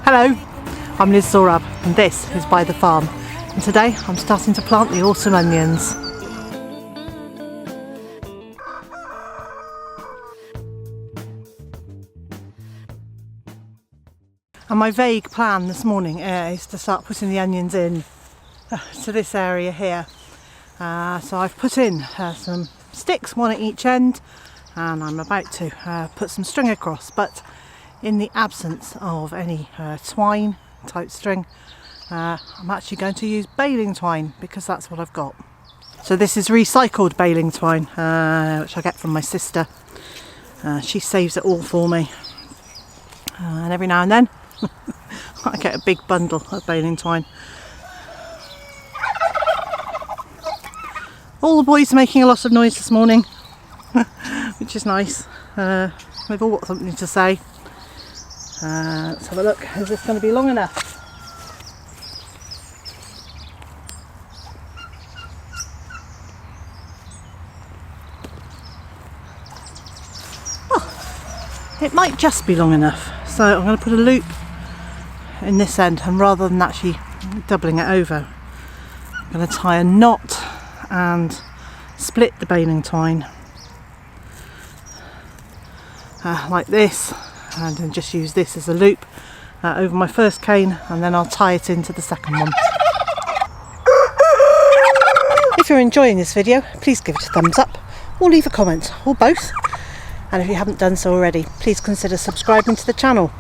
Hello, I'm Liz Zorab and this is Byther Farm, and today I'm starting to plant the autumn onions. And my vague plan this morning is to start putting the onions in to this area here. So I've put in some sticks, one at each end, and I'm about to put some string across, but in the absence of any twine type string, I'm actually going to use baling twine because that's what I've got. So this is recycled baling twine, which I get from my sister. She saves it all for me, and every now and then I get a big bundle of baling twine. All the boys are making a lot of noise this morning, which is nice. They've all got something to say. Let's have a look. Is this going to be long enough? Oh, it might just be long enough. So I'm going to put a loop in this end, and rather than actually doubling it over, I'm going to tie a knot and split the baling twine like this, and then just use this as a loop over my first cane, and then I'll tie it into the second one. If you're enjoying this video, please give it a thumbs up or leave a comment, or both, and if you haven't done so already, please consider subscribing to the channel.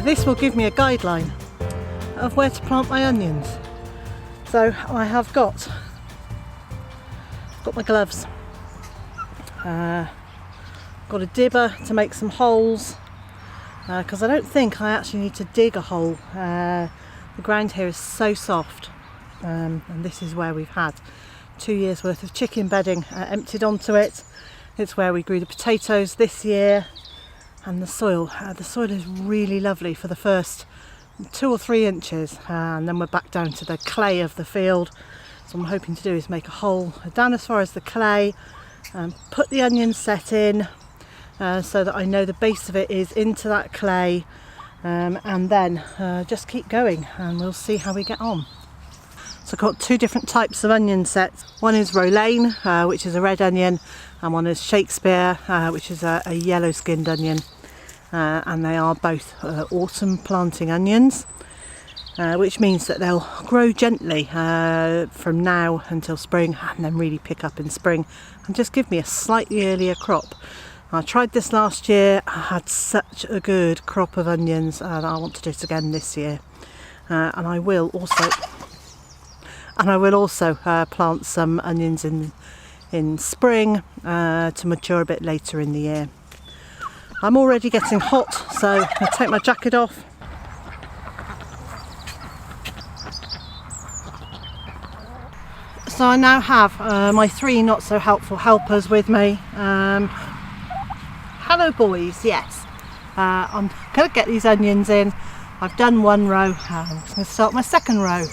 This will give me a guideline of where to plant my onions. So I have got my gloves, got a dibber to make some holes, because I don't think I actually need to dig a hole. The ground here is so soft, and this is where we've had 2 years worth of chicken bedding emptied onto it. It's where we grew the potatoes this year. And the soil is really lovely for the first 2 or 3 inches, and then we're back down to the clay of the field. So what I'm hoping to do is make a hole down as far as the clay, and put the onion set in, so that I know the base of it is into that clay, and then just keep going and we'll see how we get on. So I've got 2 different types of onion sets. One is Romaine, which is a red onion, and one is Shakespeare, which is a yellow skinned onion, and they are both autumn planting onions, which means that they'll grow gently from now until spring, and then really pick up in spring and just give me a slightly earlier crop. I tried this last year, I had such a good crop of onions, and I want to do it again this year. And I will also plant some onions in spring to mature a bit later in the year. I'm already getting hot, so I'll take my jacket off. So I now have my 3 not so helpful helpers with me. Hello boys, yes. I'm going to get these onions in. I've done 1 row, I'm just going to start my second row.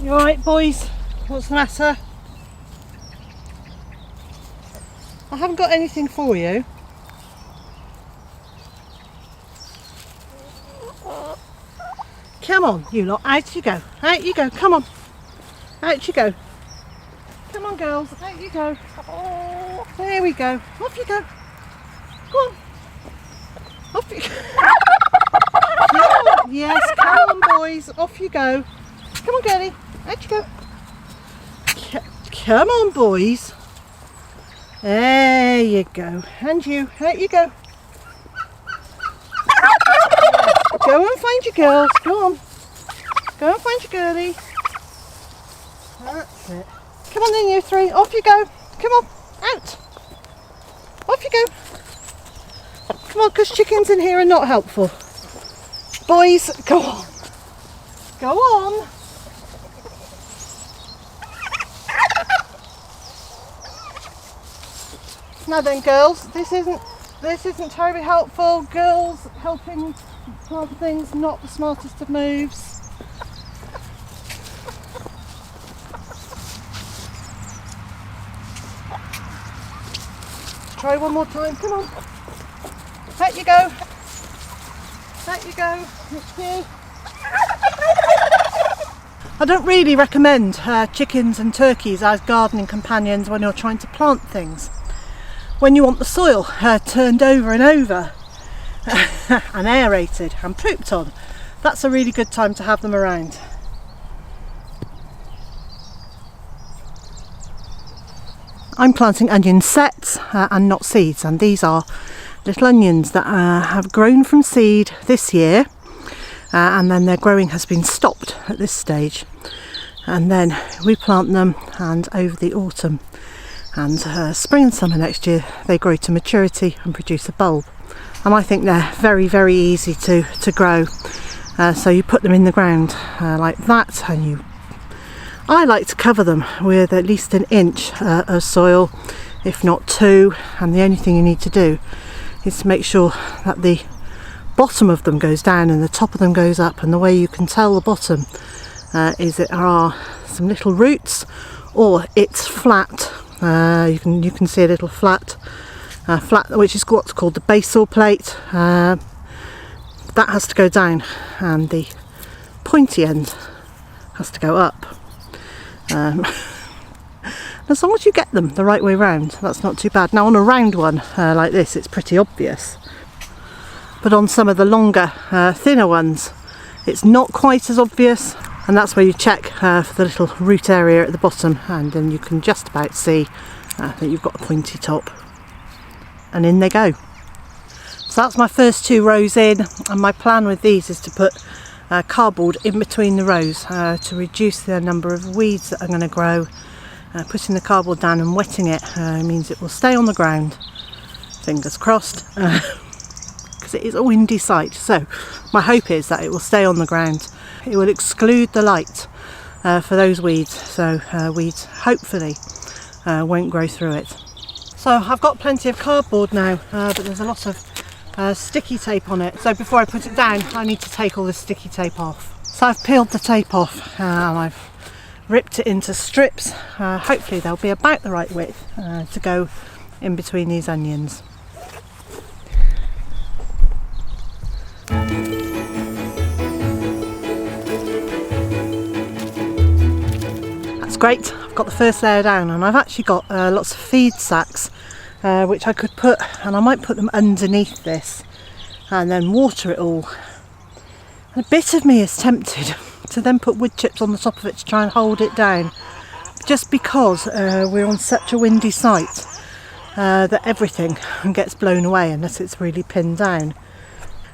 You alright boys? What's the matter? I haven't got anything for you. Come on, you lot, out you go. Out you go, come on. Out you go. Come on girls, out you go. There we go. Off you go. Go on. Off you go. Yes, come on boys, off you go. Come on girlie, out you go. Come on, boys. There you go. And you, out you go. Go and find your girls. Go on. Go and find your girlie. That's it. Come on then, you three. Off you go. Come on. Out. Off you go. Come on, because chickens in here are not helpful. Boys, go on. Go on. Now then, girls, this isn't terribly helpful. Girls helping plant things, not the smartest of moves. Try one more time. Come on. Out you go. Out you go. It's you. I don't really recommend chickens and turkeys as gardening companions when you're trying to plant things. When you want the soil turned over and over and aerated and pooped on, that's a really good time to have them around. I'm planting onion sets and not seeds, and these are little onions that have grown from seed this year, and then their growing has been stopped at this stage, and then we plant them, and over the autumn and spring and summer next year they grow to maturity and produce a bulb. And I think they're very, very easy to grow. So you put them in the ground like that, and I like to cover them with at least an inch of soil, if not 2, and the only thing you need to do is to make sure that the bottom of them goes down and the top of them goes up, and the way you can tell the bottom is there are some little roots, or it's flat. You can see a little flat, which is what's called the basal plate. That has to go down, and the pointy end has to go up. As long as you get them the right way round, that's not too bad. Now on a round one like this, it's pretty obvious, but on some of the longer, thinner ones, it's not quite as obvious, and that's where you check for the little root area at the bottom, and then you can just about see that you've got a pointy top, and in they go. So that's my first 2 rows in, and my plan with these is to put cardboard in between the rows to reduce the number of weeds that are going to grow. Putting the cardboard down and wetting it means it will stay on the ground, fingers crossed, because it is a windy site, so my hope is that it will stay on the ground. It will exclude the light for those weeds, so weeds hopefully won't grow through it. So I've got plenty of cardboard now, but there's a lot of sticky tape on it, so before I put it down I need to take all this sticky tape off. So I've peeled the tape off and I've ripped it into strips. Hopefully they'll be about the right width to go in between these onions. That's great, I've got the first layer down, and I've actually got lots of feed sacks which I could put, and I might put them underneath this and then water it all. And a bit of me is tempted to then put wood chips on the top of it to try and hold it down, just because we're on such a windy site that everything gets blown away unless it's really pinned down.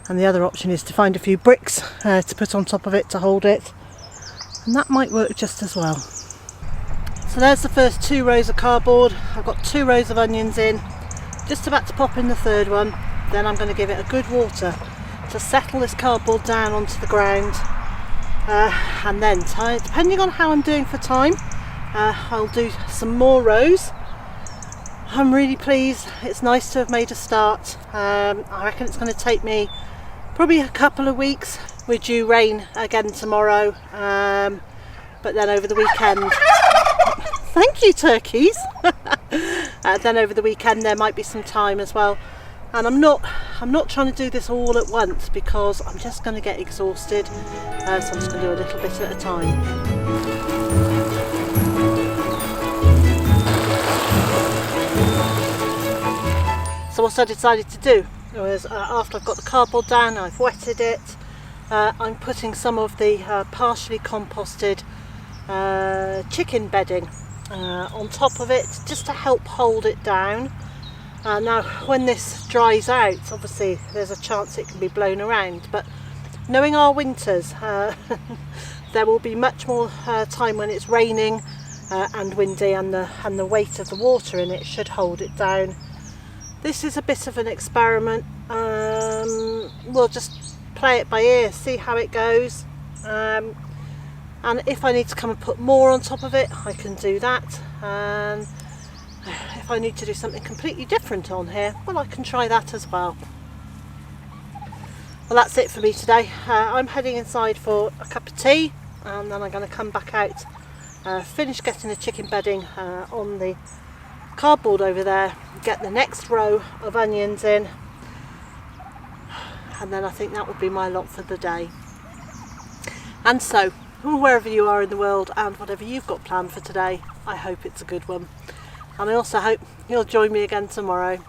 And the other option is to find a few bricks to put on top of it to hold it, and that might work just as well. So there's the first 2 rows of cardboard. I've got 2 rows of onions in, just about to pop in the third one. Then I'm going to give it a good water to settle this cardboard down onto the ground, and then depending on how I'm doing for time, I'll do some more rows. I'm really pleased. It's nice to have made a start. I reckon it's going to take me probably a couple of weeks. We're due rain again tomorrow, but then over the weekend thank you, turkeys. Then over the weekend there might be some time as well, and I'm not trying to do this all at once because I'm just going to get exhausted, so I'm just going to do a little bit at a time. So what I decided to do was, after I've got the cardboard down, I've wetted it, I'm putting some of the partially composted chicken bedding on top of it just to help hold it down. Now when this dries out, obviously there's a chance it can be blown around, but knowing our winters, there will be much more time when it's raining and windy, and the weight of the water in it should hold it down. This is a bit of an experiment. We'll just play it by ear, see how it goes, and if I need to come and put more on top of it, I can do that. And if I need to do something completely different on here, well, I can try that as well. Well, that's it for me today. I'm heading inside for a cup of tea, and then I'm going to come back out, finish getting the chicken bedding on the cardboard over there, get the next row of onions in, and then I think that will be my lot for the day. And so, wherever you are in the world and whatever you've got planned for today, I hope it's a good one. And I also hope you'll join me again tomorrow.